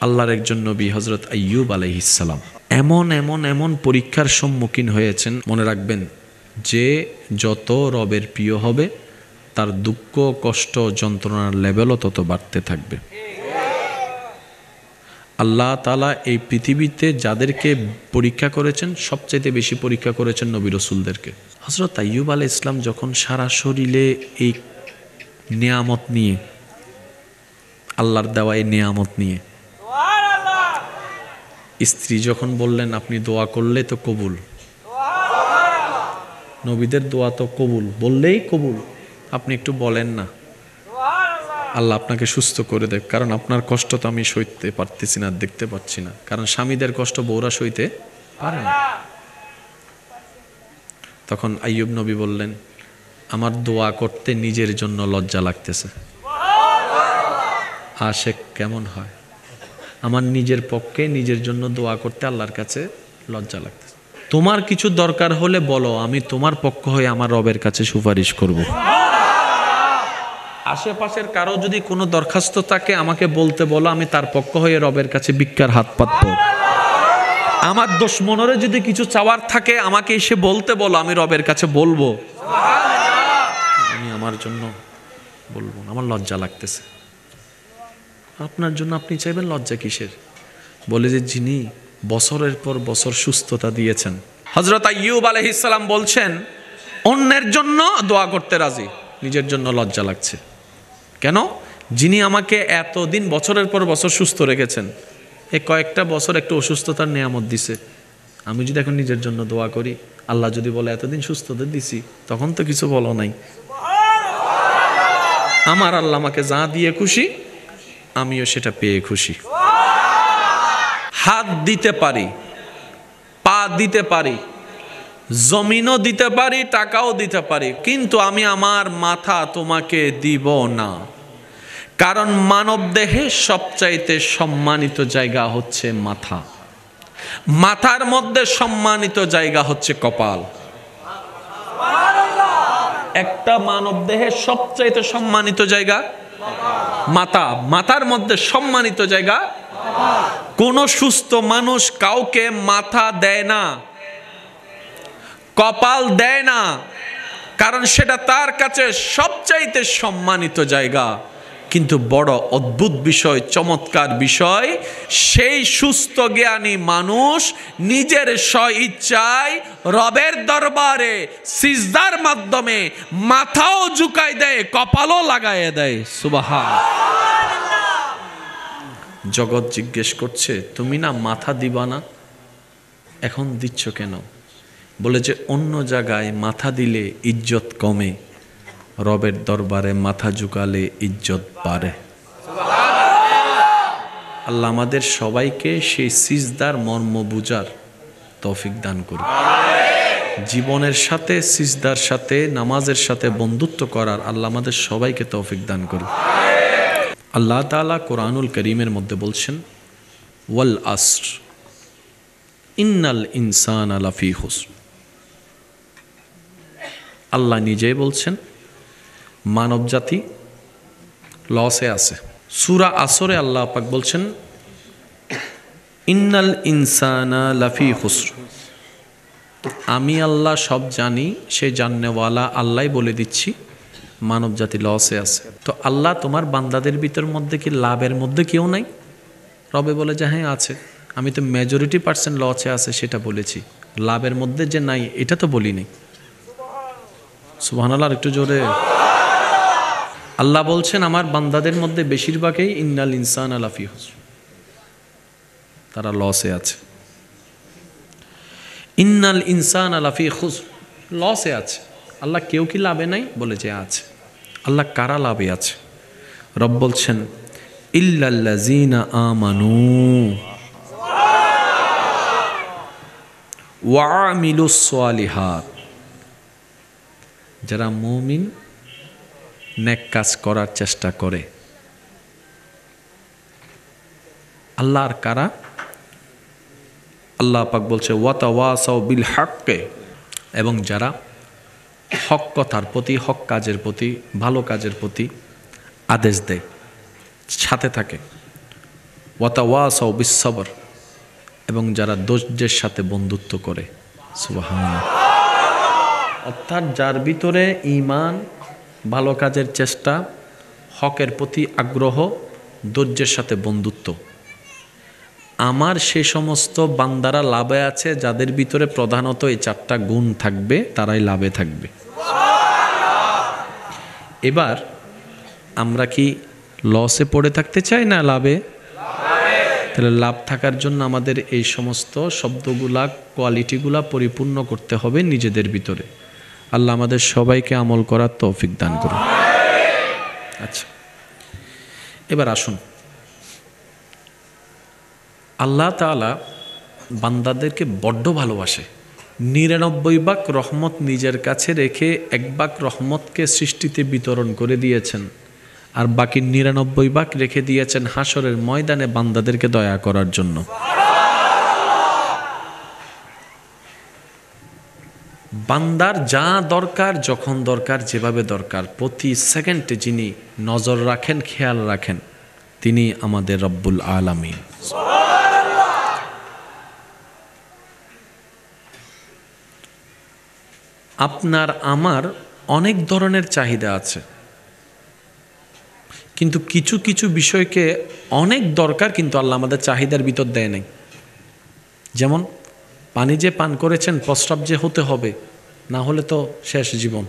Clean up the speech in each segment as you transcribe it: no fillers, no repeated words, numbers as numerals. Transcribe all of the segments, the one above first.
আল্লাহর একজন নবী হযরত আইয়ুব আলাইহিস সালাম এমন এমন এমন পরীক্ষার সম্মুখীন হয়েছেন, মনে রাখবেন যে যত রবের প্রিয় হবে তার দুঃখ কষ্ট যন্ত্রণার লেভেলও তত বাড়তে থাকবে। আল্লাহ তাআলা এই পৃথিবীতে যাদেরকে পরীক্ষা করেছেন সবচাইতে বেশি পরীক্ষা করেছেন নবী রাসূলদেরকে। হযরত আইয়ুব আলাইহিস সালাম যখন সারা শরীরে এই নিয়ামত নিয়ে, আল্লাহর দেওয়া এই নিয়ামত নিয়ে, স্ত্রী যখন বললেন আপনি দোয়া করলে তো কবুল, নবীদের দোয়া তো কবুল, বললেই কবুল, আপনি একটু বলেন না আল্লাহ আপনাকে সুস্থ করে দেখ, কারণ আপনার কষ্ট তো আমি সইতে পারতেছি না, দেখতে পাচ্ছি না, কারণ স্বামীদের কষ্ট বউরা সইতে পারে না। তখন আইয়ুব নবী বললেন আমার দোয়া করতে নিজের জন্য লজ্জা লাগতেছে। আশেক কেমন হয়, আমার নিজের পক্ষে নিজের জন্য দোয়া করতে আল্লাহর কাছে লজ্জা লাগতেছে। তোমার কিছু দরকার হলে বলো, আমি তোমার পক্ষ হয়ে আমার রবের কাছে সুপারিশ করব। আশেপাশের কারো যদি কোনো দরখাস্ত থাকে আমাকে বলতে বলো, আমি তার পক্ষ হয়ে রবের কাছে ভিক্ষার হাত পাতব। আমার দুশমনরে যদি কিছু চাওয়ার থাকে আমাকে এসে বলতে বলো, আমি রবের কাছে বলবো। আমি আমার জন্য বলবো না, আমার লজ্জা লাগতেছে। আপনার জন্য আপনি চাইবেন, লজ্জা কিসের? বলে যে যিনি বছরের পর বছর সুস্থতা দিয়েছেন। হযরত আইয়ুব আলাইহিস সালাম বলছেন অন্যের জন্য দোয়া করতে রাজি, নিজের জন্য লজ্জা লাগছে। কেন? যিনি আমাকে এতদিন বছরের পর বছর সুস্থ রেখেছেন, এই কয়েকটা বছর একটু অসুস্থতার নিয়ামত দিছে, আমি যদি এখন নিজের জন্য দোয়া করি, আল্লাহ যদি বলে এতদিন সুস্থতা দিছি, তখন তো কিছু বলো নাই। আমার আল্লাহ আমাকে যা দিয়ে খুশি আমিও সেটা পেয়ে খুশি। হাত দিতে পারি, পা দিতে পারি, জমিনও দিতে পারি, টাকাও দিতে পারি, কিন্তু আমি আমার মাথা তোমাকে দিব না। কারণ মানব দেহে সবচাইতে সম্মানিত জায়গা হচ্ছে মাথা, মাথার মধ্যে সম্মানিত জায়গা হচ্ছে কপাল। একটা মানব দেহে সবচাইতে সম্মানিত জায়গা মাথা, মাথার মধ্যে সম্মানিত জায়গা। কোন সুস্থ মানুষ কাউকে মাথা দেয় না, কপাল দেয় না, কারণ সেটা তার কাছে সবচাইতে সম্মানিত জায়গা। কিন্তু বড় অদ্ভুত বিষয়, চমৎকার বিষয়, সেই সুস্থ জ্ঞানী মানুষ নিজের স্বইচ্ছায় রবের দরবারে সিজদার মাধ্যমে মাথাও ঝুঁকায় দেয়, কপালও লাগায় দেয়। সুবহানাল্লাহ। জগৎ জিজ্ঞেস করছে তুমি না মাথা দিবা না, এখন দিচ্ছ কেন? বলে যে অন্য জায়গায় মাথা দিলে ইজ্জত কমে, রবের দরবারে মাথা ঝুঁকালে ইজ্জত বাড়ে। আল্লাহ আমাদের সবাইকে সেই সিজদার মর্ম বুঝার তৌফিক দান করুন। জীবনের সাথে সিজদার সাথে নামাজের সাথে বন্ধুত্ব করার আল্লাহ আমাদের সবাইকে তৌফিক দান করুন। আল্লাহ তাআলা কোরআনুল কারীমের মধ্যে বলছেন ওয়াল আসর ইন্নাল ইনসানা লাফি খুসর। আল্লাহ নিজেই বলছেন মানব জাতি লসে আছে। সূরা আসরে আল্লাহ পাক বলছেন ইন্নাল ইনসানা লাফি খুসর। আমি আল্লাহ সব জানি, সে জাননেওয়ালা আল্লাহই বলে দিচ্ছি মানব জাতি লসে আছে। তো আল্লাহ তোমার বান্দাদের ভিতর মধ্যে কি লাভের মধ্যে কেউ নাই? রবে বলে যে হ্যাঁ আছে, আমি তো মেজরিটি পার্সেন্ট লসে আছে সেটা বলেছি, লাভের মধ্যে যে নাই এটা তো বলিনি। সুবহানাল্লাহ, একটু জোরে। আল্লাহ বলছেন আমার বান্দাদের মধ্যে বেশিরভাগই ইন্নাল ইনসানা লাফি খুসর, তারা লসে আছে। ইন্নাল ইনসানা লাফি খুসর, লসে আছে। আল্লাহ কেউ কি লাভে নাই? বলে যে আছে। আল্লাহ কারা লাভে আছে? রব বলছেন ইল্লাল্লাযীনা আমানু ওয়া আমিলুস সালিহাত। যারা মুমিন, নেক কাজ করার চেষ্টা করে। আল্লাহর কারা? আল্লাহ পাক বলছে ওয়াতাওয়াসাউ বিল হক্কে, এবং যারা হক কথার প্রতি, হক কাজের প্রতি, ভালো কাজের প্রতি আদেশ দেয়, সাথে থাকে। ওয়াতাওয়াসাউ বিস-সবর, এবং যারা ধৈর্যের সাথে বন্ধুত্ব করে। সুবহানাল্লাহ। অর্থাৎ যার ভিতরে ঈমান, ভালো কাজের চেষ্টা, হকের প্রতি আগ্রহ, ধৈর্যের সাথে বন্ধুত্ব, আমার সে সমস্ত বান্দারা লাভে আছে যাদের ভিতরে প্রধানত এই 4টা গুণ থাকবে, তারাই লাভে থাকবে। এবার আমরা কি লসে পড়ে থাকতে চাই না লাভে? তাহলে লাভ থাকার জন্য আমাদের এই সমস্ত শব্দগুলা, কোয়ালিটিগুলা পরিপূর্ণ করতে হবে নিজেদের ভিতরে। আল্লাহ আমাদের সবাইকে আমল করার তৌফিক দান করুন। আচ্ছা, এবার আসুন, আল্লাহ তাআলা বান্দাদেরকে বড্ড ভালোবাসে। 99 ভাগ রহমত নিজের কাছে রেখে 1 ভাগ রহমতকে সৃষ্টিতে বিতরণ করে দিয়েছেন, আর বাকি 99 ভাগ রেখে দিয়েছেন হাসরের ময়দানে বান্দাদেরকে দয়া করার জন্য। বান্দার যা দরকার, যখন দরকার, যেভাবে দরকার, প্রতি সেকেন্ডে যিনি নজর রাখেন, খেয়াল রাখেন, তিনি আমাদের রব্বুল আলামিন। আপনার আমার অনেক ধরনের চাহিদা আছে, কিন্তু কিছু কিছু বিষয়কে অনেক দরকার, কিন্তু আল্লাহ আমাদের চাহিদার ভিতর দেয় নাই। যেমন পানি যে পান করেছেন, প্রস্রাব যে হতে হবে, না হলে তো শেষ জীবন।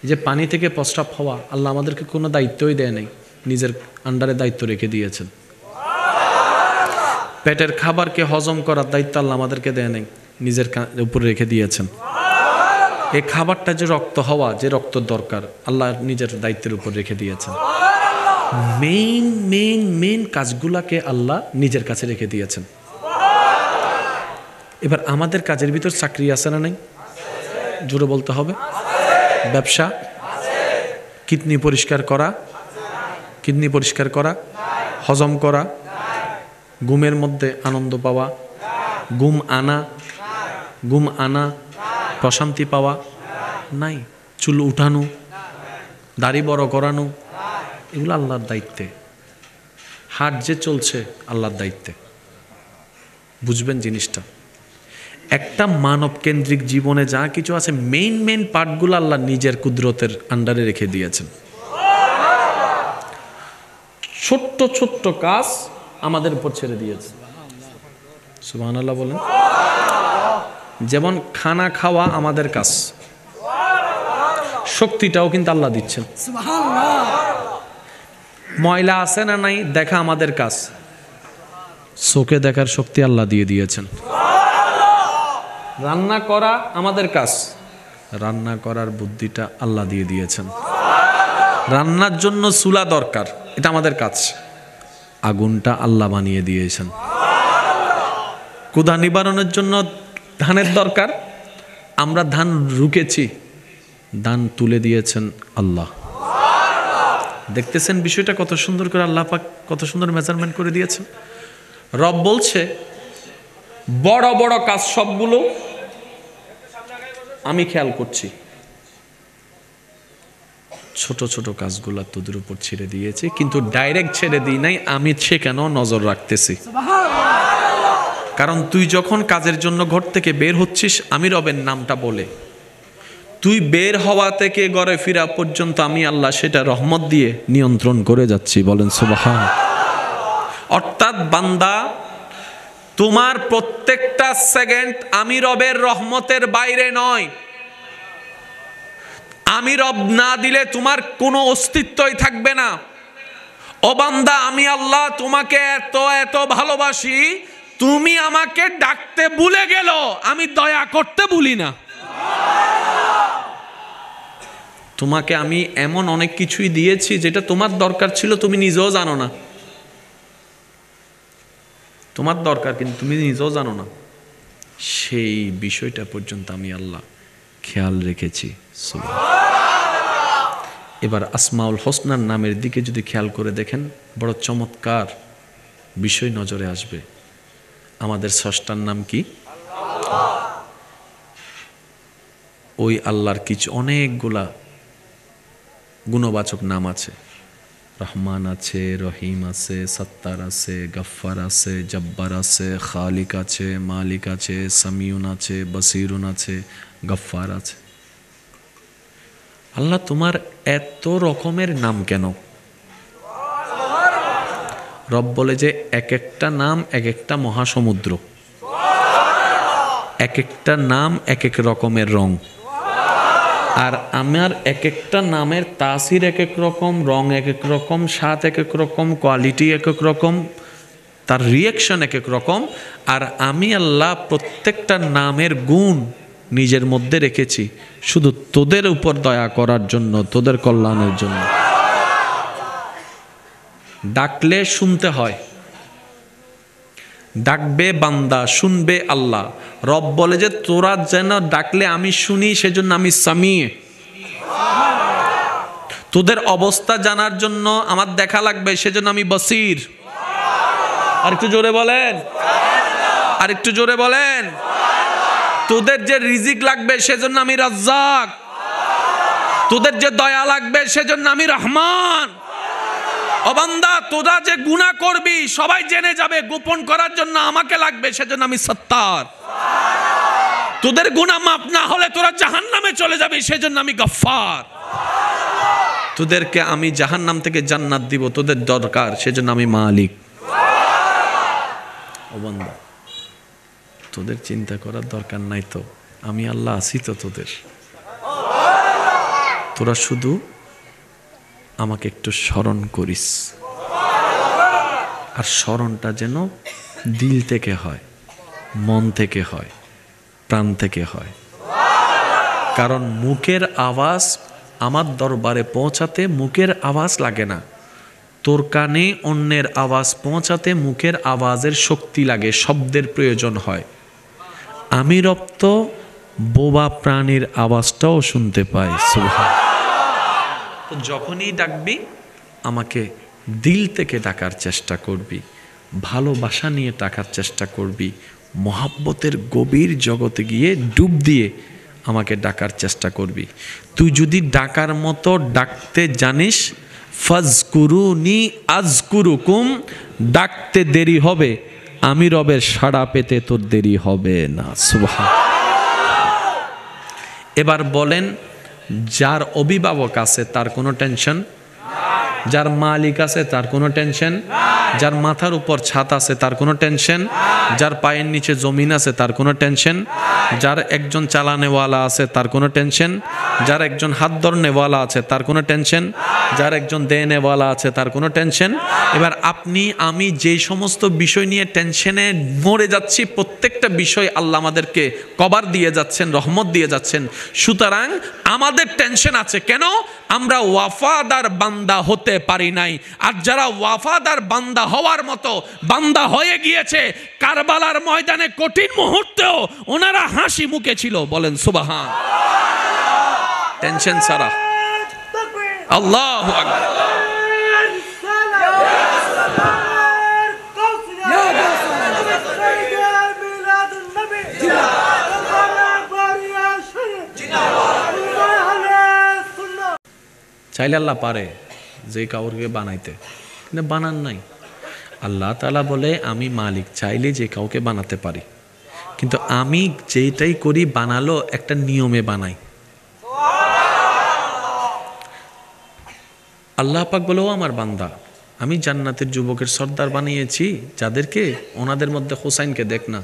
এই যে পানি থেকে প্রস্রাব হওয়া, আল্লাহ আমাদেরকে কোনো দায়িত্বই দেয় নাই, নিজের আন্ডারে দায়িত্ব রেখে দিয়েছেন। পেটের খাবারকে হজম করার দায়িত্ব আল্লাহ আমাদেরকে দেয় নাই, নিজের উপরে রেখে দিয়েছেন। এই খাবারটা যে রক্ত হওয়া, যে রক্ত দরকার, আল্লাহ নিজের দায়িত্বের উপর রেখে দিয়েছেন। মেইন কাজগুলাকে আল্লাহ নিজের কাছে রেখে দিয়েছেন। এবার আমাদের কাজের ভিতর চাকরি আছে না নাই? জোরে বলতে হবে। ব্যবসা, কিডনি পরিষ্কার করা, হজম করা, ঘুমের মধ্যে আনন্দ পাওয়া, ঘুম আনা, প্রশান্তি পাওয়া নাই। চুল উঠানো, দাড়ি বড় করানো, এগুলো আল্লাহর দায়িত্বে। হাট যে চলছে আল্লাহর দায়িত্বে। বুঝবেন জিনিসটা। একটা মানব কেন্দ্রিক জীবনে যা কিছু আছে, মেইন পার্টগুলো আল্লাহ নিজের কুদরতের আন্ডারে রেখে দিয়েছেন। ছোট্ট ছোট্ট কাজ আমাদের উপর ছেড়ে দিয়েছে। সুবহানাল্লাহ বলেন। যেমন খানা খাওয়া আমাদের কাজ, শক্তিটাও কিন্তু আল্লাহ দিচ্ছেন। ময়লা আছে না নাই দেখা আমাদের কাজ, চোখে দেখার শক্তি আল্লাহ দিয়ে দিয়েছেন। রান্না করা আমাদের কাজ, রান্না করার বুদ্ধিটা আল্লাহ দিয়ে দিয়েছেন। রান্নার জন্য চুলা দরকার, এটা আমাদের কাজ, আগুনটা আল্লাহ বানিয়ে দিয়েছেন। ক্ষুধা নিবারণের জন্য ধানের দরকার, আমরা ধান রুকেছি, ধান তুলে দিয়েছেন আল্লাহ। দেখতেছেন বিষয়টা কত সুন্দর করে আল্লাহ পাক কত সুন্দর মেজারমেন্ট করে দিয়েছেন। রব বলছে বড় বড় কাজ সবগুলো আমি খেয়াল করছি, ছোট ছোট কাজগুলো তোদের উপর ছেড়ে দিয়েছি, কিন্তু ডাইরেক্ট ছেড়ে দিই নাই, আমি সেখানেও নজর রাখতেছি। কারণ তুই যখন কাজের জন্য ঘর থেকে বের হচ্ছিস, আমি রবের নামটা বলে, তুই বের হওয়া থেকে ঘরে ফিরা পর্যন্ত আমি আল্লাহ সেটা রহমত দিয়ে নিয়ন্ত্রণ করে যাচ্ছি। বলেন সুবহান। অর্থাৎ বান্দা, তোমার প্রত্যেকটা সেকেন্ড আমি রবের রহমতের বাইরে নয়। আমি রব না দিলে তোমার কোনো অস্তিত্বই থাকবে না। ও বান্দা, আমি আল্লাহ তোমাকে এত এত ভালোবাসি, তুমি আমাকে ডাকতে ভুলে গেল, আমি দয়া করতে ভুলি না। তোমাকে আমি এমন অনেক কিছুই দিয়েছি যেটা তোমার দরকার ছিল, তুমি নিজেও জানো না। তোমার দরকার কিন্তু তুমি নিজেও জানো না, সেই বিষয়টা পর্যন্ত আমি আল্লাহ খেয়াল রেখেছি। এবার আসমাউল হোসনার নামের দিকে যদি খেয়াল করে দেখেন, বড় চমৎকার বিষয় নজরে আসবে। আমাদের স্রষ্টার নাম কি? ওই আল্লাহর কিছু অনেকগুলা গুণবাচক নাম আছে। রহমান আছে, রহিম আছে, সত্তার আছে, গফ্ফার আছে, জব্বার আছে, খালিক আছে, মালিক আছে, সামিউন আছে, বসিরুন আছে, গফ্ফার আছে। আল্লাহ তোমার এত রকমের নাম কেন? রব বলে যে এক একটা নাম এক একটা মহাসমুদ্র, এক একটা নাম এক এক রকমের রং, আর আমার এক একটা নামের তাসির এক এক রকম, রং এক এক রকম, স্বাদ এক এক রকম, কোয়ালিটি এক এক রকম, তার রিয়াকশন এক এক রকম। আর আমি আল্লাহ প্রত্যেকটা নামের গুণ নিজের মধ্যে রেখেছি শুধু তোদের উপর দয়া করার জন্য, তোদের কল্যাণের জন্য। ডাকলে শুনতে হয়, ডাকবে বান্দা, শুনবে আল্লাহ। রব বলে যে তোরা যেন ডাকলে আমি শুনি, সেজন্য আমি সামিয়ে। তোদের অবস্থা জানার জন্য আমার দেখা লাগবে, সেজন্য আমি বসির। আর একটু জোরে বলেন, আর একটু জোরে বলেন। তোদের যে রিজিক লাগবে সেজন্য আমি রাজ্জাক, তোদের যে দয়া লাগবে সেজন্য আমি রহমান। ও বান্দা, তোরা যে গুনাহ করবি সবাই জেনে যাবে, গোপন করার জন্য আমাকে লাগবে, সেজন্য আমি সত্তার। তোদের গুনাহ মাফ না হলে তোরা জাহান্নামে চলে যাবি, সেজন্য আমি গফ্ফার। তোদেরকে আমি জাহান্নাম থেকে জান্নাত দিব, তোদের দরকার, সেজন্য আমি মালিক। ও বান্দা, তোদের চিন্তা করার দরকার নাই তো, আমি আল্লাহ আছি তো তোদের। তোরা শুধু আমাকে একটু স্মরণ করিস, আর স্মরণটা যেন দিল থেকে হয়, মন থেকে হয়, প্রাণ থেকে হয়। কারণ মুখের আওয়াজ আমার দরবারে পৌঁছাতে মুখের আওয়াজ লাগে না, তোর কানে অন্যের আওয়াজ পৌঁছাতে মুখের আওয়াজের শক্তি লাগে, শব্দের প্রয়োজন হয়। আমি রব তো বোবা প্রাণীর আওয়াজটাও শুনতে পাই। সুবহান। তো যখনই ডাকবি আমাকে দিল থেকে ডাকার চেষ্টা করবি, ভালোবাসা নিয়ে ডাকার চেষ্টা করবি, মহাব্বতের গভীর জগতে গিয়ে ডুব দিয়ে আমাকে ডাকার চেষ্টা করবি। তুই যদি ডাকার মতো ডাকতে জানিস, ফাজকুরুনি আজকুরুকুম, ডাকতে দেরি হবে, আমি রবের সাড়া পেতে তোর দেরি হবে না। সুবহান। এবার বলেন, যার অভিভাবক আছে তার কোনো টেনশন, যার মালিক আছে তার কোনো টেনশন, যার মাথার উপর ছাদ আছে তার কোনো টেনশন, যার পায়ের নিচে জমিন আছে তার কোনো টেনশন, যার একজন চালানেওয়ালা আছে তার কোনো টেনশন, যার একজন হাত ধরনেওয়ালা আছে তার কোনো টেনশন, যার একজন দেনেওয়ালা আছে তার কোনো টেনশন। এবার আপনি আমি যেই সমস্ত বিষয় নিয়ে টেনশনে মরে যাচ্ছি, প্রত্যেকটা বিষয় আল্লাহ আমাদেরকে কভার দিয়ে যাচ্ছেন, রহমত দিয়ে যাচ্ছেন। সুতরাং আমাদের টেনশন আছে কেন? আমরা ওয়াফাদার বান্দা হতে পারি নাই। আর যারা ওয়াফাদার বান্দা হওয়ার মতো বান্দা হয়ে গিয়েছে, কারবালার ময়দানে কঠিন মুহূর্তেও ওনারা হাসি মুখে ছিল। বলেন সুবহান। টেনশন ছাড়া। আল্লাহু আকবার। চাইলে আল্লাহ পারে যে কাউকে বানাইতে, কিন্তু বানান নাই। আল্লাহ তাআলা বলে আমি মালিক, চাইলে যে কাউকে বানাতে পারি, কিন্তু আমি যেটাই করি বানালো একটা নিয়মে বানাই। আল্লাহ পাক বলেও আমার বান্দা, আমি জান্নাতের যুবকের সর্দার বানিয়েছি যাদেরকে, ওনাদের মধ্যে হোসাইনকে দেখ না।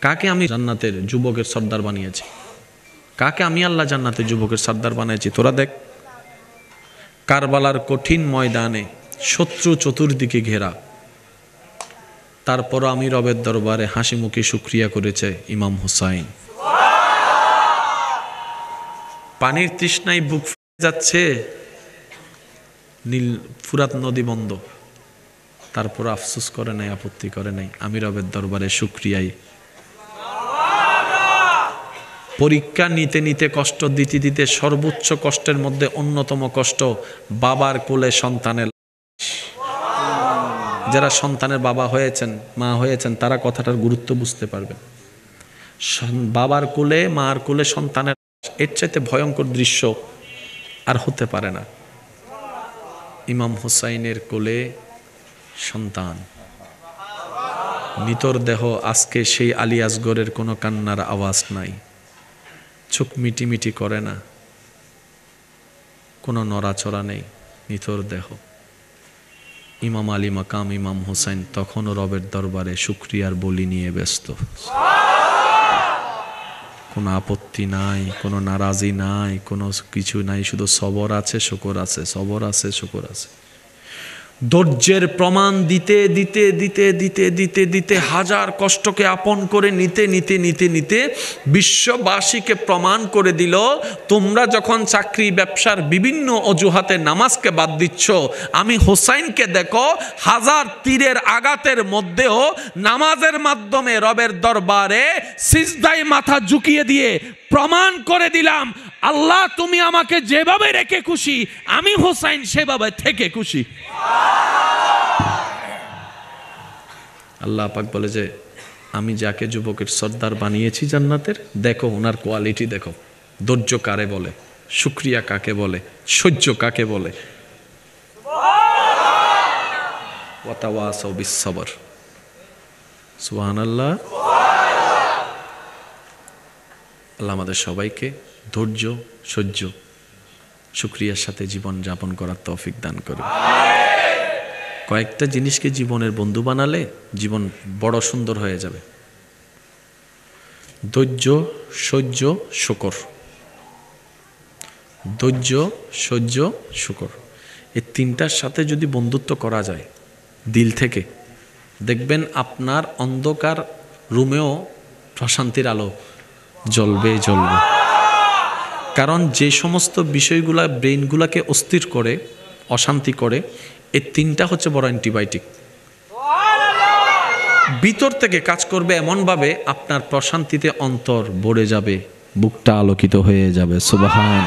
কাকে আমি জান্নাতের যুবকের সর্দার বানিয়েছি? কাকে আমি আল্লাহ জান্নাতের যুবকের সর্দার বানিয়েছি? তোরা দেখ। কারবালার কঠিন ময়দানে শত্রু চতুর্দিকে ঘেরা, তারপর আমি রবের দরবারে হাসি মুখে শুকরিয়া করেছে ইমাম হুসাইন। পানির তৃষ্ণায় বুক ফেটে যাচ্ছে, নীল ফুরাত নদী বন্ধ, তারপর আফসোস করে নাই, আপত্তি করে নাই, আমি রবের দরবারে শুকরিয়াই। পরীক্ষা নিতে নিতে, কষ্ট দিতে দিতে, সর্বোচ্চ কষ্টের মধ্যে অন্যতম কষ্ট বাবার কোলে সন্তানের। যারা সন্তানের বাবা হয়েছেন, মা হয়েছেন, তারা কথাটার গুরুত্ব বুঝতে পারবেন। বাবার কোলে, মার কোলে সন্তানের, এর চাইতে ভয়ঙ্কর দৃশ্য আর হতে পারে না। ইমাম হুসাইনের কোলে সন্তান, নিতর দেহ। আজকে সেই আলী আসগরের কোনো কান্নার আওয়াজ নাই, চোখ মিটিমিটি করে না, কোনো নড়াচড়া নেই, নিতর দেহ। ইমাম আলী মাকাম ইমাম হুসাইন তখনও রবের দরবারে শুকরিয়ার বলি নিয়ে ব্যস্ত। কোনো আপত্তি নাই, কোনো নারাজি নাই, কোনো কিছু নাই, শুধু সবর আছে, শুকর আছে, সবর আছে, শুকর আছে। ধৈর্যের প্রমাণ দিতে দিতে দিতে দিতে দিতে দিতে হাজার কষ্টকে আপন করে নিতে নিতে নিতে নিতে বিশ্ববাসীকে প্রমাণ করে দিল, তোমরা যখন চাকরি ব্যবসার বিভিন্ন অজুহাতে নামাজকে বাদ দিচ্ছ, আমি হোসাইনকে দেখো হাজার তীরের আঘাতের মধ্যেও নামাজের মাধ্যমে রবের দরবারে সিজদায় মাথা ঝুঁকিয়ে দিয়ে প্রমাণ করে দিলাম, আল্লাহ তুমি আমাকে যেভাবে রেখে খুশি, আমি হোসাইন সেভাবে থেকে খুশি। আল্লাহ পাক বলে যে আমি যাকে যুবকের সর্দার বানিয়েছি জান্নাতের, দেখো ওনার কোয়ালিটি দেখো, ধৈর্য কারে বলে, শুকরিয়া কাকে বলে, সহ্য কাকে বলে। ওয়াতাওয়াসাউ বিস-সবর। সুবহানাল্লাহ। আল্লাহ আমাদের সবাইকে ধৈর্য, সহ্য, শুকরিয়ার সাথে জীবন যাপন করার তৌফিক দান করুন। কয়েকটা জিনিসকে জীবনের বন্ধু বানালে জীবন বড় সুন্দর হয়ে যাবে। ধৈর্য, সহ্য, শুকর। ধৈর্য, সহ্য, শুকর, এই তিনটার সাথে যদি বন্ধুত্ব করা যায় দিল থেকে, দেখবেন আপনার অন্ধকার রুমেও প্রশান্তির আলো জ্বলবে জ্বলবে। কারণ যে সমস্ত বিষয়গুলা ব্রেইনগুলাকে অস্থির করে, অশান্তি করে, এই তিনটা হচ্ছে বড় অ্যান্টিবায়োটিক। ভিতর থেকে কাজ করবে এমনভাবে আপনার প্রশান্তিতে অন্তর ভরে যাবে, বুকটা আলোকিত হয়ে যাবে। সুবহান।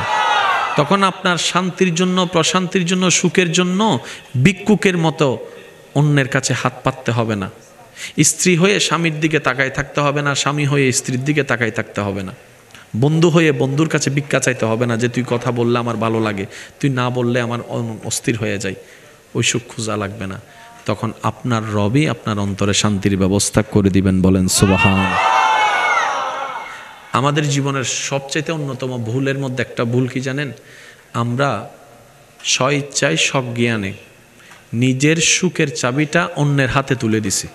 তখন আপনার শান্তির জন্য, প্রশান্তির জন্য, সুখের জন্য ভিক্ষুকের মতো অন্যের কাছে হাত পাততে হবে না। স্ত্রী হয়ে স্বামীর দিকে তাকায় থাকতে হবে না, স্বামী হয়ে স্ত্রীর দিকে তাকায় থাকতে হবে না। বন্ধু হয়ে বন্ধুর কাছে ভিক্ষা চাইতে হবে না, যে তুই কথা বললে আমার ভালো লাগে, তুই না বললে আমার অস্থির হয়ে যায়, ওই সুখ খোঁজা লাগবে না। তখন আপনার রবই আপনার অন্তরে শান্তির ব্যবস্থা করে দিবেন। বলেন সুবহান। আমাদের জীবনের সবচেয়ে অন্যতম ভুলের মধ্যে একটা ভুল কি জানেন? আমরা স্বইচ্ছায় সজ্ঞানে নিজের সুখের চাবিটা অন্যের হাতে তুলে দিছি,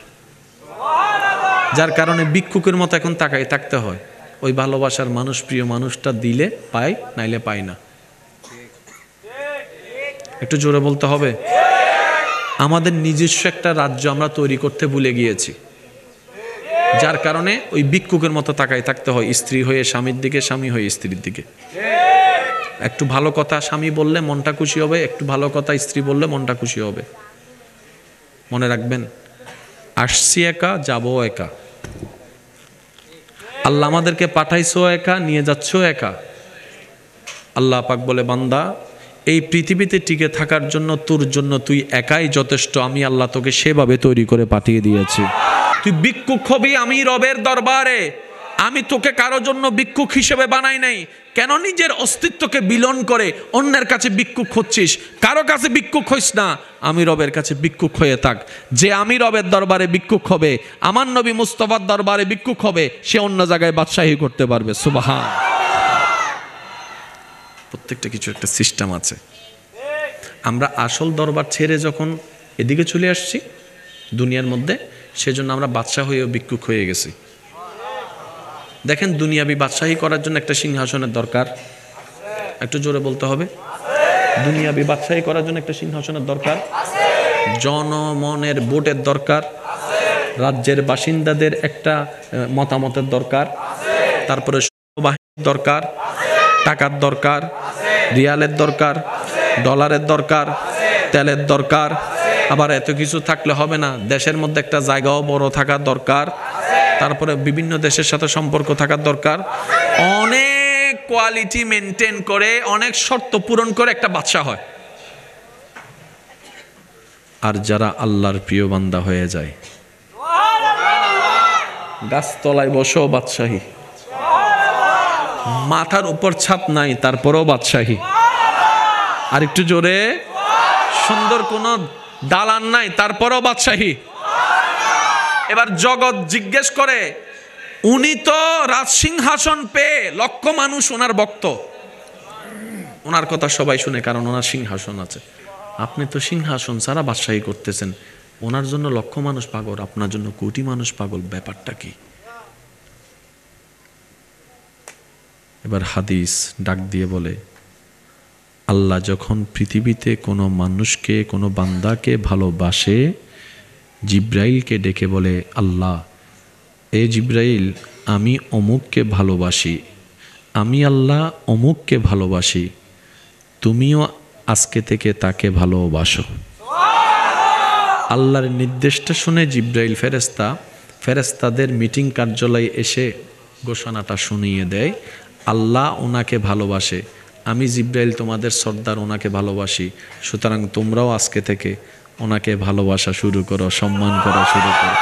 যার কারণে ভিক্ষুকের মতো এখন তাকাই থাকতে হয়। ওই ভালোবাসার মানুষ, প্রিয় মানুষটা দিলে পাই, নাইলে পাই না। একটু জোরে বলতে হবে। আমাদের নিজস্ব একটা রাজ্য আমরা তৈরি করতে ভুলে গিয়েছি, যার কারণে ওই ভিক্ষুকের মতো তাকাই থাকতে হয়, স্ত্রী হয়ে স্বামীর দিকে, স্বামী হয়ে স্ত্রীর দিকে। একটু ভালো কথা স্বামী বললে মনটা খুশি হবে, একটু ভালো কথা স্ত্রী বললে মনটা খুশি হবে। মনে রাখবেন, আসছি একা, যাবো একা। আল্লাহ আমাদেরকে পাঠাইছো একা, নিয়ে যাচ্ছ একা। আল্লাহ পাক বলে, বান্দা এই পৃথিবীতে টিকে থাকার জন্য তোর জন্য তুই একাই যথেষ্ট। আমি আল্লাহ তোকে সেভাবে তৈরি করে পাঠিয়ে দিয়েছি। তুই ভিক্ষুক হবি আমি রবের দরবারে, আমি তোকে কারো জন্য ভিক্ষুক হিসেবে বানাই নাই। কেন নিজের অস্তিত্বকে বিলীন করে অন্যের কাছে ভিক্ষুক হচ্ছিস? কারো কাছে ভিক্ষুক হইস না, আমি রবের কাছে ভিক্ষুক হয়ে থাক। যে আমি রবের দরবারে ভিক্ষুক হবে, আমার নবী মুস্তাফার দরবারে ভিক্ষুক হবে, সে অন্য জায়গায় বাদশাহী করতে পারবে। সুবহান। প্রত্যেকটা কিছু একটা সিস্টেম আছে। আমরা আসল দরবার ছেড়ে যখন এদিকে চলে আসছি দুনিয়ার মধ্যে, সেজন্য আমরা বাদশাহ হয়েও ভিক্ষুক হয়ে গেছি। দেখেন, দুনিয়াবি বাদশাহী করার জন্য একটা সিংহাসনের দরকার। একটু জোরে বলতে হবে। দুনিয়াবি বাদশাহী করার জন্য একটা সিংহাসনের দরকার, জনমনের ভোটের দরকার, রাজ্যের বাসিন্দাদের একটা মতামতের দরকার, তারপরে বাহিনীর দরকার, টাকার দরকার, রিয়ালের দরকার, ডলারের দরকার, তেলের দরকার। আবার এত কিছু থাকলে হবে না, দেশের মধ্যে একটা জায়গাও বড় থাকার দরকার, তারপরে বিভিন্ন দেশের সাথে সম্পর্ক থাকার দরকার। অনেক কোয়ালিটি মেনটেন করে, অনেক শর্ত পূরণ করে একটা বাদশা হয়। আর যারা আল্লাহর প্রিয় বান্দা হয়ে যায়, গাছতলায় বসেও বাদশাহী, মাথার উপর ছাদ নাই তারপরেও বাদশাহী। আর একটু জোরে, সুন্দর কোনো দালান নাই, তারপরও বাদশাহী। এবার জগৎ জিজ্ঞেস করে, উনি তো রাজসিংহাসন পেয়ে লক্ষ মানুষ ওনার ভক্ত, ওনার কথা সবাই শুনে, কারণ ওনার সিংহাসন আছে। আপনি তো সিংহাসন ছাড়া বাদশাহী করতেছেন, ওনার জন্য লক্ষ মানুষ পাগল, আপনার জন্য কোটি মানুষ পাগল, ব্যাপারটা কি? এবার হাদিস ডাক দিয়ে বলে, আল্লাহ যখন পৃথিবীতে কোনো মানুষকে, কোনো বান্দাকে ভালোবাসে, জিব্রাইলকে ডেকে বলে, আল্লাহ, এ জিব্রাইল, আমি অমুককে ভালোবাসি, আমি আল্লাহ অমুককে ভালোবাসি, তুমিও আজকে থেকে তাকে ভালোবাসো। আল্লাহর নির্দেশটা শুনে জিব্রাইল ফেরেশতাদের মিটিং কার্যালয়ে এসে ঘোষণাটা শুনিয়ে দেয়, আল্লাহ ওনাকে ভালোবাসে, আমি জিব্রাইল তোমাদের সর্দার ওনাকে ভালোবাসি, সুতরাং তোমরাও আজকে থেকে ওনাকে ভালোবাসা শুরু করো, সম্মান করা শুরু করো।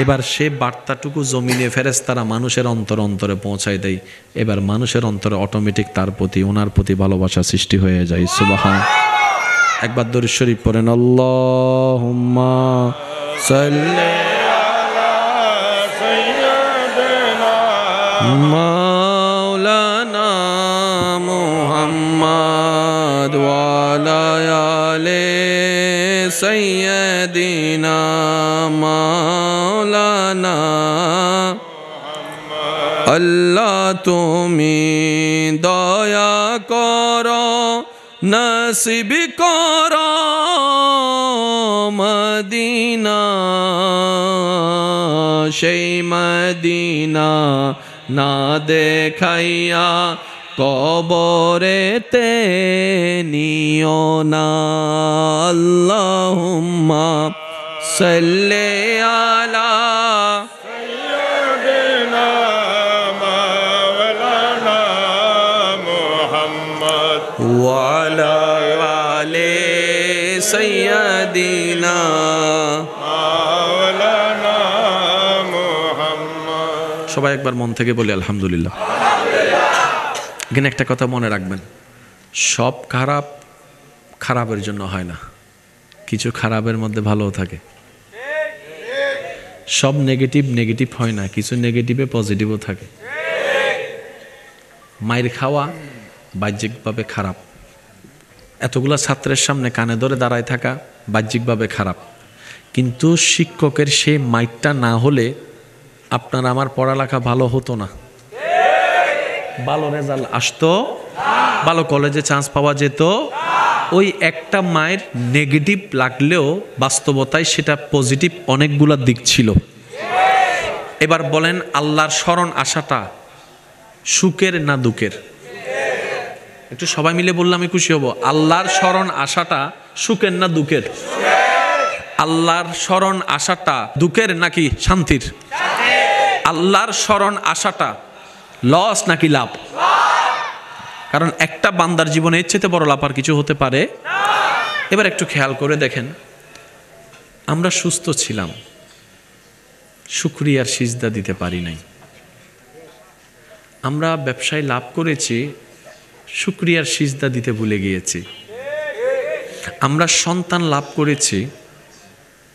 এবার সে বার্তাটুকু জমিনে ফেরেশতারা মানুষের অন্তরে পৌঁছায় দেয়। এবার মানুষের অন্তরে অটোমেটিক তার প্রতি, ওনার প্রতি ভালোবাসা সৃষ্টি হয়ে যায়। সুবহান। একবার দরুদ শরীফ পড়েন, আল্লাহুম্মা সাল্লি আলা সাইয়্যিদিনা মাওলানা মুহাম্মদ ওয়া আলা আলি সাইয়্যিদিনা মাওলানা। আল্লাহ তুমি দয়া করো, নসিব করো মদিনা, সেই মদিনা না দেখাইয়া কবরেতে নিও না। আল্লাহুম্মা সাল্লি আলা সাইয়্যিদিনা মাওলানা মুহাম্মদ ওয়া আলা আলি সাইয়্যিদিনা মাওলানা মুহাম্মদ। সবাই একবার মন থেকে বলি আলহামদুলিল্লাহ। এখানে একটা কথা মনে রাখবেন, সব খারাপ খারাপের জন্য হয় না, কিছু খারাপের মধ্যে ভালোও থাকে। সব নেগেটিভ হয় না, কিছু নেগেটিভে পজিটিভও থাকে। মায়ের খাওয়া বাহ্যিকভাবে খারাপ, এতগুলা ছাত্রের সামনে কানে ধরে দাঁড়ায় থাকা বাহ্যিকভাবে খারাপ, কিন্তু শিক্ষকের সেই মাইরটা না হলে আপনার আমার পড়ালেখা ভালো হতো না, ভালো রেজাল্ট আসতো, ভালো কলেজে চান্স পাওয়া যেত। ওই একটা মায়ের নেগেটিভ লাগলেও বাস্তবতায় সেটা পজিটিভ অনেকগুলা দিক ছিল। এবার বলেন, আল্লাহর শরণ আসাটা সুখের না দুঃখের? একটু সবাই মিলে বললে আমি খুশি হব। আল্লাহর শরণ আসাটা সুখের না দুঃখের? আল্লাহর শরণ আসাটা দুঃখের নাকি শান্তির? আল্লাহর শরণ আসাটা লস নাকি লাভ? কারণ একটা বান্দার জীবনে এর চেয়ে বড় লাভ আর কিছু হতে পারে। এবার একটু খেয়াল করে দেখেন, আমরা সুস্থ ছিলাম, শুকরিয়ার সিজদা দিতে পারি নাই। আমরা ব্যবসায় লাভ করেছি, শুকরিয়ার সিজদা দিতে ভুলে গিয়েছি। আমরা সন্তান লাভ করেছি,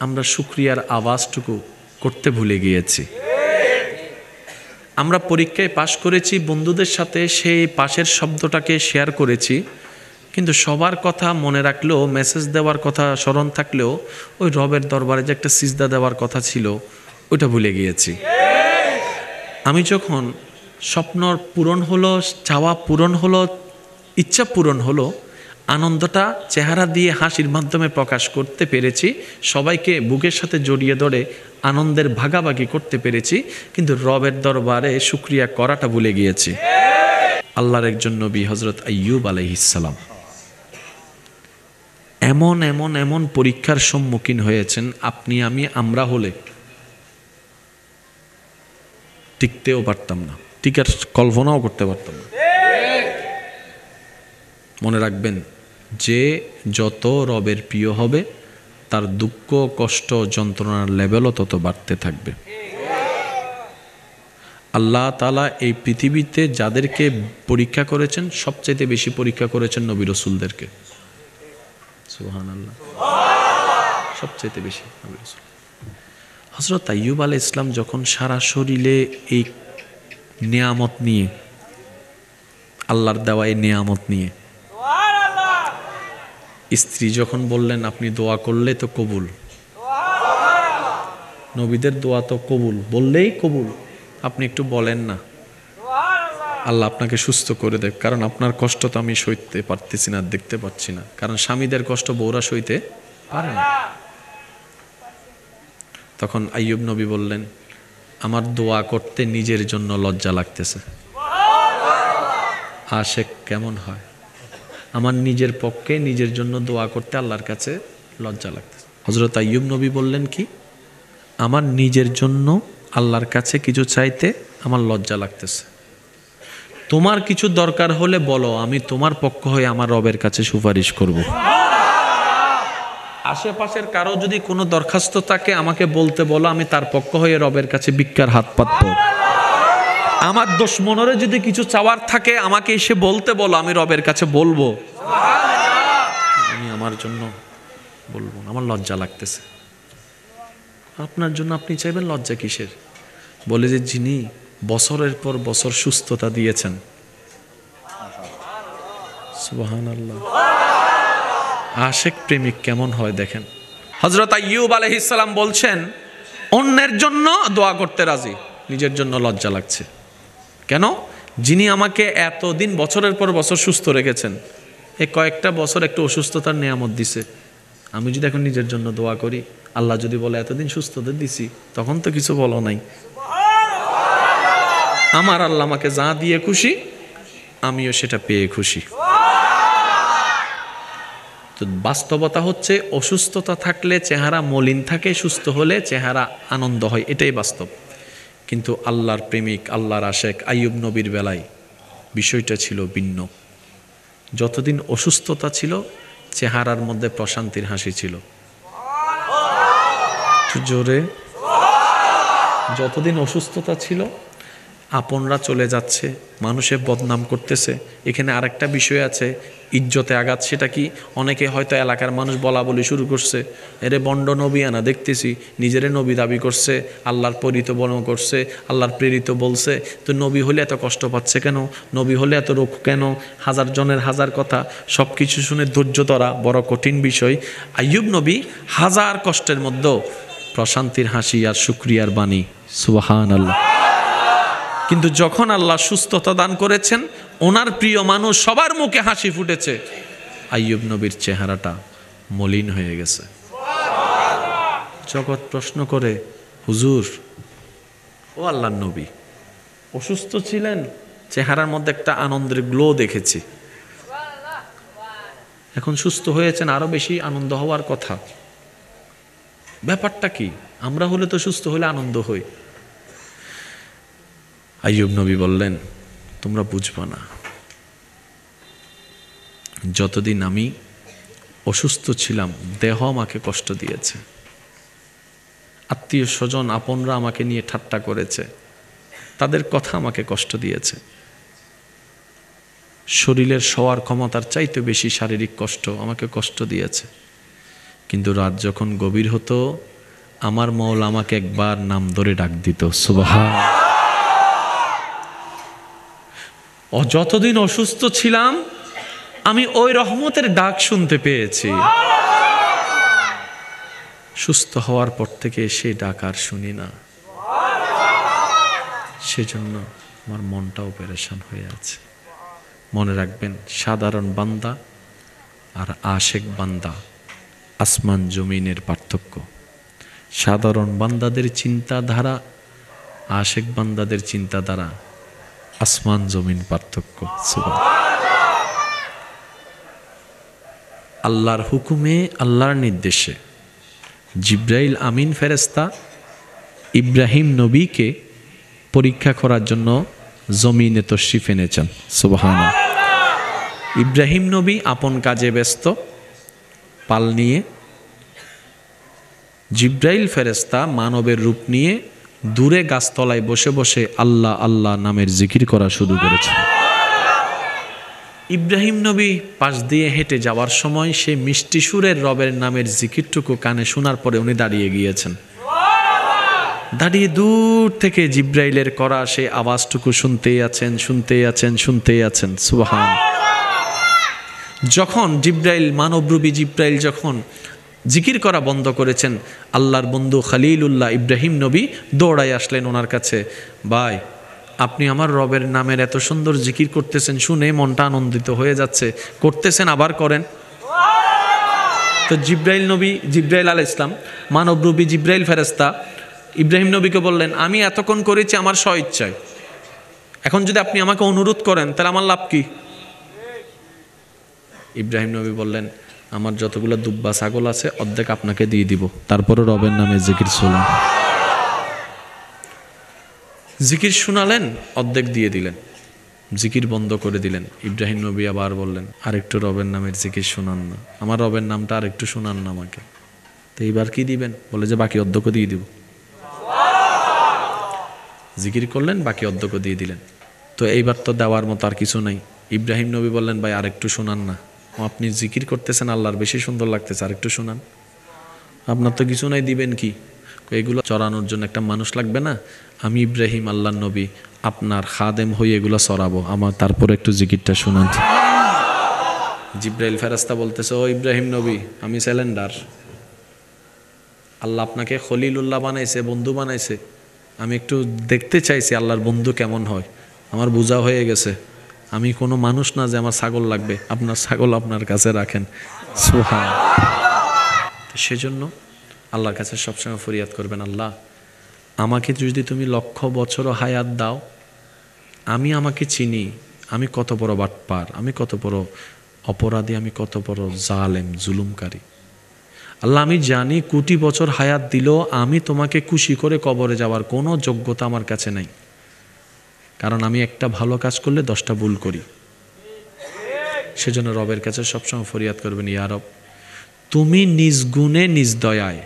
আমরা শুকরিয়ার আওয়াজটুকু করতে ভুলে গিয়েছি। আমরা পরীক্ষায় পাশ করেছি, বন্ধুদের সাথে সেই পাশের শব্দটাকে শেয়ার করেছি, কিন্তু সবার কথা মনে রাখলেও, মেসেজ দেওয়ার কথা স্মরণ থাকলেও ওই রবের দরবারে যে একটা সিজদা দেওয়ার কথা ছিল ওইটা ভুলে গিয়েছি। আমি যখন স্বপ্ন পূরণ হলো, চাওয়া পূরণ হলো, ইচ্ছা পূরণ হলো, আনন্দটা চেহারা দিয়ে হাসির মাধ্যমে প্রকাশ করতে পেরেছি, সবাইকে বুকের সাথে জড়িয়ে ধরে আনন্দের ভাগাভাগি করতে পেরেছি, কিন্তু রবের দরবারে শুকরিয়া করাটা ভুলে গিয়েছি। আল্লাহর একজন নবী হযরত আইয়ুব আলাইহিস সালাম এমন এমন এমন পরীক্ষার সম্মুখীন হয়েছেন, আপনি আমি আমরা হলে টিকতেও পারতাম না, টিকার কল্পনাও করতে পারতাম না। মনে রাখবেন, যে যত রবের প্রিয় হবে তার দুঃখ, কষ্ট, যন্ত্রণার লেভেলও তত বাড়তে থাকবে। আল্লাহ তাআলা এই পৃথিবীতে যাদেরকে পরীক্ষা করেছেন, সবচাইতে বেশি পরীক্ষা করেছেন নবী রাসূলদেরকে সুবহানাল্লাহ, সবচেয়ে বেশি নবী রাসূল। হযরত আইয়ুব আলাইহিস সালাম যখন সারা শরীরে এই নিয়ামত নিয়ে, আল্লাহর দেওয়া এই নিয়ামত নিয়ে, স্ত্রী যখন বললেন আপনি দোয়া করলে তো কবুল, নবীদের দোয়া তো কবুল, বললেই কবুল, আপনি একটু বলেন না আল্লাহ আপনাকে সুস্থ করে দেখ, কারণ আপনার কষ্ট তো আমি সইতে পারতেছি না, দেখতে পাচ্ছি না, কারণ স্বামীদের কষ্ট বউরা সইতে পারে না। তখন আইয়ুব নবী বললেন আমার দোয়া করতে নিজের জন্য লজ্জা লাগতেছে। আশেক কেমন হয়, আমার নিজের পক্ষে নিজের জন্য দোয়া করতে আল্লাহর কাছে লজ্জা লাগতেছে। হযরত আইয়ুব নবী বললেন কি, আমার নিজের জন্য আল্লাহর কাছে কিছু চাইতে আমার লজ্জা লাগতেছে, তোমার কিছু দরকার হলে বলো, আমি তোমার পক্ষ হয়ে আমার রবের কাছে সুপারিশ করব। আশেপাশের কারো যদি কোনো দরখাস্ত থাকে আমাকে বলতে বলো, আমি তার পক্ষ হয়ে রবের কাছে ভিক্ষার হাত পাতব। আমার দুশমনরে যদি কিছু চাওয়ার থাকে আমাকে এসে বলতে বলো, আমি রবের কাছে বলবো, আমি আমার জন্য বলবো, আমার লজ্জা লাগতেছে। আপনার জন্য আপনি চাইবেন, লজ্জা কিসের? বলে যে যিনি বছরের পর বছর সুস্থতা দিয়েছেন, সুবহানাল্লাহ। আশেক প্রেমিক কেমন হয় দেখেন। হযরত আইয়ুব আলাইহিস সালাম বলছেন অন্যের জন্য দোয়া করতে রাজি, নিজের জন্য লজ্জা লাগছে। কেন? যিনি আমাকে এতদিন বছরের পর বছর সুস্থ রেখেছেন, এই কয়েকটা বছর একটু অসুস্থতার নিয়ামত দিছে, আমি যদি এখন নিজের জন্য দোয়া করি, আল্লাহ যদি বলে এতদিন সুস্থতা দিছি, তখন তো কিছু বলো নাই। আমার আল্লাহ আমাকে যা দিয়ে খুশি, আমিও সেটা পেয়ে খুশি। তো বাস্তবতা হচ্ছে অসুস্থতা থাকলে চেহারা মলিন থাকে, সুস্থ হলে চেহারা আনন্দ হয়, এটাই বাস্তব। কিন্তু আল্লাহর প্রেমিক, আল্লাহর আশেক আইয়ুব নবীর বেলায় বিষয়টা ছিল ভিন্ন। যতদিন অসুস্থতা ছিল চেহারার মধ্যে প্রশান্তির হাসি ছিল। জোরে, যতদিন অসুস্থতা ছিল আপনরা চলে যাচ্ছে, মানুষে বদনাম করতেছে। এখানে আরেকটা বিষয় আছে, ইজ্জতে আঘাত। সেটা কি? অনেকে হয়তো এলাকার মানুষ বলা বলি শুরু করছে, এরে বন্ড নবী আনা দেখতেছি, নিজেরে নবী দাবি করছে, আল্লাহর পরিত বর্ণনা করছে, আল্লাহর প্রেরিত বলছে, তো নবী হলে এত কষ্ট পাচ্ছে কেন, নবী হলে এত রোগ কেন? হাজার জনের হাজার কথা, সব কিছু শুনে ধৈর্য ধরা বড় কঠিন বিষয়। আইয়ুব নবী হাজার কষ্টের মধ্যেও প্রশান্তির হাসি আর শুকরিয়ার বাণী, সুবহানাল্লাহ। কিন্তু যখন আল্লাহ সুস্থতা দান করেছেন, ওনার প্রিয় মানুষ সবার মুখে হাসি ফুটেছে, আইয়ুব নবীর চেহারাটা মলিন হয়ে গেছে। জগৎ প্রশ্ন করে, হুজুর, ও আল্লাহর নবী অসুস্থ ছিলেন, চেহারার মধ্যে একটা আনন্দের গ্লো দেখেছি, এখন সুস্থ হয়েছেন, আরো বেশি আনন্দ হওয়ার কথা, ব্যাপারটা কি? আমরা হলে তো সুস্থ হলে আনন্দ হই। আইয়ুব নবী বললেন, তোমরা বুঝবা না, যতদিন আমি অসুস্থ ছিলাম দেহ আমাকে কষ্ট দিয়েছে, আত্মীয় স্বজন আপনরা আমাকে নিয়ে ঠাট্টা করেছে, তাদের কথা আমাকে কষ্ট দিয়েছে, শরীরের সওয়ার ক্ষমতার চাইতে বেশি শারীরিক কষ্ট আমাকে কষ্ট দিয়েছে। কিন্তু রাত যখন গভীর হতো আমার মওলা আমাকে একবার নাম ধরে ডাক দিত, সুবহান। যতদিন অসুস্থ ছিলাম আমি ওই রহমতের ডাক শুনতে পেয়েছি, সুস্থ হওয়ার পর থেকে সেই ডাক আর শুনি না। সেজন্য আমার মনটাও পেরেশান হয়ে আছে। মনে রাখবেন, সাধারণ বান্দা আর আশেক বান্দা আসমান জমিনের পার্থক্য। সাধারণ বান্দাদের চিন্তাধারা, আশেক বান্দাদের চিন্তাধারা, আসমান জমিন পার্থক্য। আল্লাহর হুকুমে, আল্লাহর নির্দেশে জিব্রাইল আমিন ফেরেশতা ইব্রাহিম নবীকে পরীক্ষা করার জন্য জমিনে তশরিফ এনেছেন, সুবহানাল্লাহ। ইব্রাহিম নবী আপন কাজে ব্যস্ত পাল নিয়ে, জিব্রাইল ফেরেশতা মানবের রূপ নিয়ে দূরে গাছতলায় বসে বসে আল্লাহ আল্লাহ নামের জিকির করা শুরু করেছে। ইব্রাহিম নবী পাশ দিয়ে হেঁটে যাওয়ার সময় সে মিষ্টি সুরের রবের নামের জিকিরটুকু কানে শোনার পরে উনি দাঁড়িয়ে গিয়েছেন। দাঁড়িয়ে দূর থেকে জিব্রাইলের করা সেই আওয়াজটুকু শুনতেই আছেন, শুনতেই আছেন, শুনতেই আছেন। সুবহান। যখন জিব্রাইল, মানবরূপী জিব্রাইল যখন জিকির করা বন্ধ করেছেন, আল্লাহর বন্ধু খলিলুল্লাহ ইব্রাহিম নবী দৌড়াই আসলেন ওনার কাছে। ভাই, আপনি আমার রবের নামের এত সুন্দর জিকির করতেছেন, শুনে মনটা আনন্দিত হয়ে যাচ্ছে, করতেছেন, আবার করেন। তো জিব্রাইল আলাইহিস সালাম, মানবরূপী জিব্রাইল ফেরেশতা ইব্রাহিম নবীকে বললেন, আমি এতক্ষণ করেছি আমার স্ব ইচ্ছায়, এখন যদি আপনি আমাকে অনুরোধ করেন তাহলে আমার লাভ কি? ইব্রাহিম নবী বললেন, আমার যতগুলো দুব্বা ছাগল আছে অর্ধেক আপনাকে দিয়ে দিব, তারপরে রবের নামে জিকির শোনান। জিকির শোনালেন, অর্ধেক দিয়ে দিলেন, জিকির বন্ধ করে দিলেন। ইব্রাহিম নবী আবার বললেন, আরেকটু রবের নামের জিকির শোনান না, আমার রবের নামটা আরেকটু শোনান না আমাকে। তো এইবার কি দিবেন? বলে যে বাকি অর্ধেক দিয়ে দিব। জিকির করলেন, বাকি অর্ধেক দিয়ে দিলেন। তো এইবার তো দেওয়ার মতো আর কিছু নাই। ইব্রাহিম নবী বললেন, ভাই আরেকটু শোনান না, আপনি জিকির করতেছেন আল্লাহর, বেশি সুন্দর লাগতেছে, আরেকটু শোনান। আপনার তো কিছু নাই, দিবেন কি? এগুলো চড়ানোর জন্য একটা মানুষ লাগবে না? আমি ইব্রাহিম আল্লাহর নবী আপনার খাদেম হয়ে এগুলো চড়াবো, আমার তারপরে একটু জিকিরটা শোনান। জিব্রাইল ফেরেশতা বলতেছে, ও ইব্রাহিম নবী, আমি সিলিন্ডার, আল্লাহ আপনাকে খলিলুল্লাহ বানাইছে, বন্ধু বানাইছে, আমি একটু দেখতে চাইছি আল্লাহর বন্ধু কেমন হয়। আমার বোঝা হয়ে গেছে, আমি কোনো মানুষ না যে আমার ছাগল লাগবে, আপনার ছাগল আপনার কাছে রাখেন। সুবহান। সেজন্য আল্লাহর কাছে সবসময় ফরিয়াদ করবেন, আল্লাহ আমাকে যদি তুমি 1,00,000 বছরও হায়াত দাও, আমি আমাকে চিনি, আমি কত বড় বাটপার, আমি কত বড় অপরাধী, আমি কত বড় জালেম জুলুমকারী। আল্লাহ আমি জানি কোটি বছর হায়াত দিলেও আমি তোমাকে খুশি করে কবরে যাওয়ার কোনো যোগ্যতা আমার কাছে নাই, কারণ আমি একটা ভালো কাজ করলে 10টা ভুল করি। সেজন্য রবের কাছে সবসময় ফরিয়াদ করবেন, ইয়া রব তুমি নিজ গুণে নিজ দয়ায়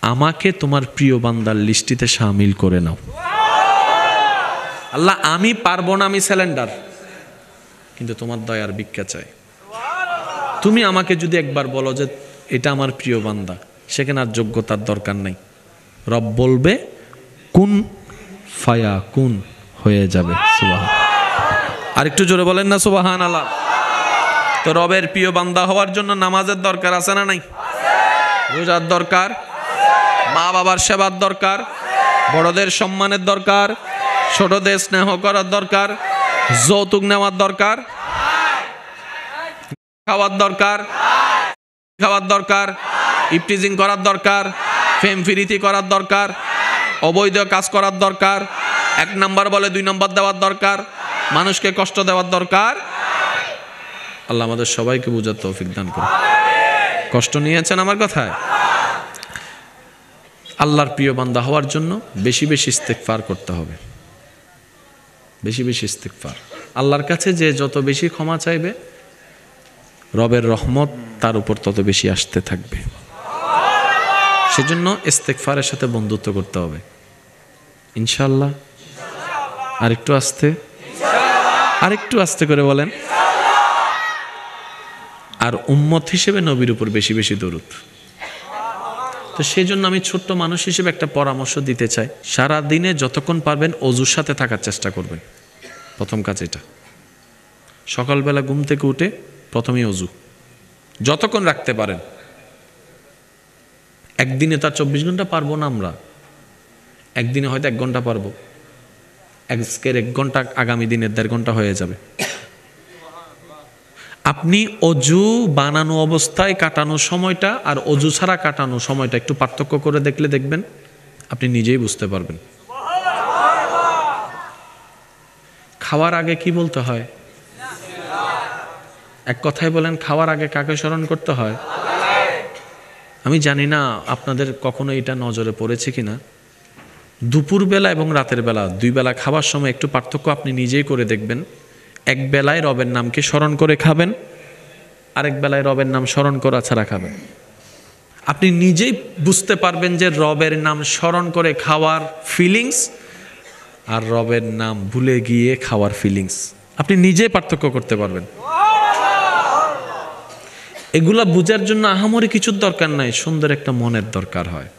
আমাকে তোমার প্রিয় বান্দার লিস্টিতে শামিল করে নাও। আল্লাহ আমি পারবো না, আমি সিলিন্ডার, কিন্তু তোমার দয়ার ভিক্ষা চাই। তুমি আমাকে যদি একবার বলো যে এটা আমার প্রিয় বান্দা, সেখানে আর যোগ্যতার দরকার নাই, রব বলবে কুন ফায়া কুন, হয়ে যাবে। সুবহান। আরেকটু জোরে বলেন না সুবহান আল্লাহ। তো রবের প্রিয় বান্দা হওয়ার জন্য নামাজের দরকার আছে না নাই? রোজার দরকার, মা বাবার সেবার দরকার, বড়দের সম্মানের দরকার, ছোটদের স্নেহ করার দরকার, যৌতুক নেওয়ার দরকার, খাওয়ার দরকার, ইপটিজিং করার দরকার, ফেম ফিরিতি করার দরকার, অবৈধ কাজ করার দরকার, 1 নাম্বার বলে 2 নাম্বার দেওয়ার দরকার, মানুষকে কষ্ট দেওয়ার দরকার। আল্লাহ আমাদের সবাইকে বুঝার তৌফিক দান করুন। কষ্ট নিয়েছেন আমার কথায়? আল্লাহর প্রিয় বান্দা হওয়ার জন্য বেশি বেশি ইস্তেগফার করতে হবে, বেশি বেশি ইস্তেগফার। আল্লাহর কাছে যে যত বেশি ক্ষমা চাইবে, রবের রহমত তার উপর তত বেশি আসতে থাকবে। সেজন্য ইস্তেগফারের সাথে বন্ধুত্ব করতে হবে ইনশাআল্লাহ। আরেকটু আস্তে করে বলেন। আর উম্মত হিসেবে নবীর উপর বেশি বেশি দরুদ। তো সেই জন্য আমি ছোট্ট মানুষ হিসেবে একটা পরামর্শ দিতে চাই, সারা দিনে যতক্ষণ পারবেন অজুর সাথে থাকার চেষ্টা করবেন। প্রথম কাজ এটা, সকালবেলা ঘুম থেকে উঠে প্রথমেই অজু যতক্ষণ রাখতে পারেন। একদিনে তার 24 ঘন্টা পারবো না আমরা, একদিনে হয়তো 1 ঘন্টা পারবো, আজকের 1 ঘন্টা আগামী দিনের 1.5 ঘন্টা হয়ে যাবে। আপনি অজু বানানো অবস্থায় কাটানো সময়টা আর অজু ছাড়া কাটানো সময়টা একটু পার্থক্য করে দেখলে দেখবেন আপনি নিজেই বুঝতে পারবেন। খাওয়ার আগে কি বলতে হয়? এক কথায় বলেন, খাওয়ার আগে কাকে স্মরণ করতে হয়? আমি জানি না আপনাদের কখনো এটা নজরে পড়েছে কিনা, দুপুরবেলা এবং রাতের বেলা 2 বেলা খাবার সময় একটু পার্থক্য আপনি নিজেই করে দেখবেন। এক বেলায় রবের নামকে স্মরণ করে খাবেন, আরেক বেলায় রবের নাম স্মরণ করা ছাড়া খাবেন। আপনি নিজেই বুঝতে পারবেন যে রবের নাম স্মরণ করে খাওয়ার ফিলিংস আর রবের নাম ভুলে গিয়ে খাওয়ার ফিলিংস আপনি নিজেই পার্থক্য করতে পারবেন। এগুলা বুঝার জন্য আহামরি কিছুর দরকার নাই, সুন্দর একটা মনের দরকার হয়।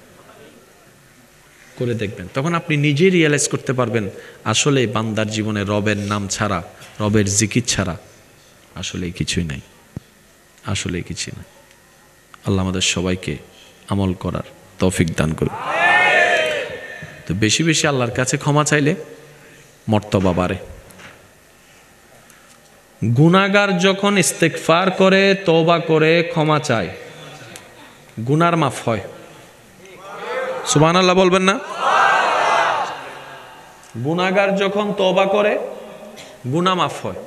করে দেখবেন, তখন আপনি নিজেই রিয়েলাইজ করতে পারবেন আসলে বান্দার জীবনে রবের নাম ছাড়া, রবের জিকির ছাড়া আসলেই কিছুই নাই, আসলেই কিছুই নাই। আল্লাহ আমাদের সবাইকে আমল করার তৌফিক দান করুন। তো বেশি বেশি আল্লাহর কাছে ক্ষমা চাইলে মর্তবা বাড়ে। গুনাহগার যখন ইস্তেগফার করে, তওবা করে, ক্ষমা চায়, গুনার মাফ হয়। সুবহানাল্লাহ বলবেন না? গুনাহগার যখন তওবা করে, গুনাহ মাফ হয়।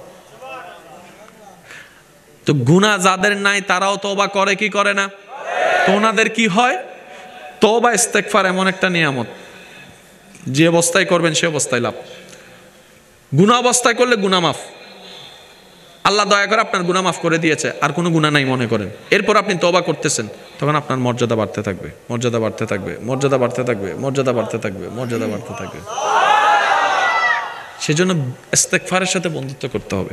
তো গুনাহ যাদের নাই তারাও তওবা করে কি করে না? তো ওনাদের কি হয়? তওবা ইস্তেগফার এমন একটা নিয়ামত, যে অবস্থায় করবেন সে অবস্থায় লাভ। গুনাহ অবস্থায় করলে গুনাহ মাফ, আল্লাহ দয়া করে আপনার গুনাহ মাফ করে দিয়েছে, আর কোনো গুনাহ নাই মনে করেন, এরপর আপনি তওবা করতেছেন, তখন আপনার মর্যাদা বাড়তে থাকবে, মর্যাদা বাড়তে থাকবে, মর্যাদা বাড়তে থাকবে, মর্যাদা বাড়তে থাকবে, মর্যাদা বাড়তে থাকবে। সেজন্য ইস্তেগফারের সাথে বন্ধুত্ব করতে হবে।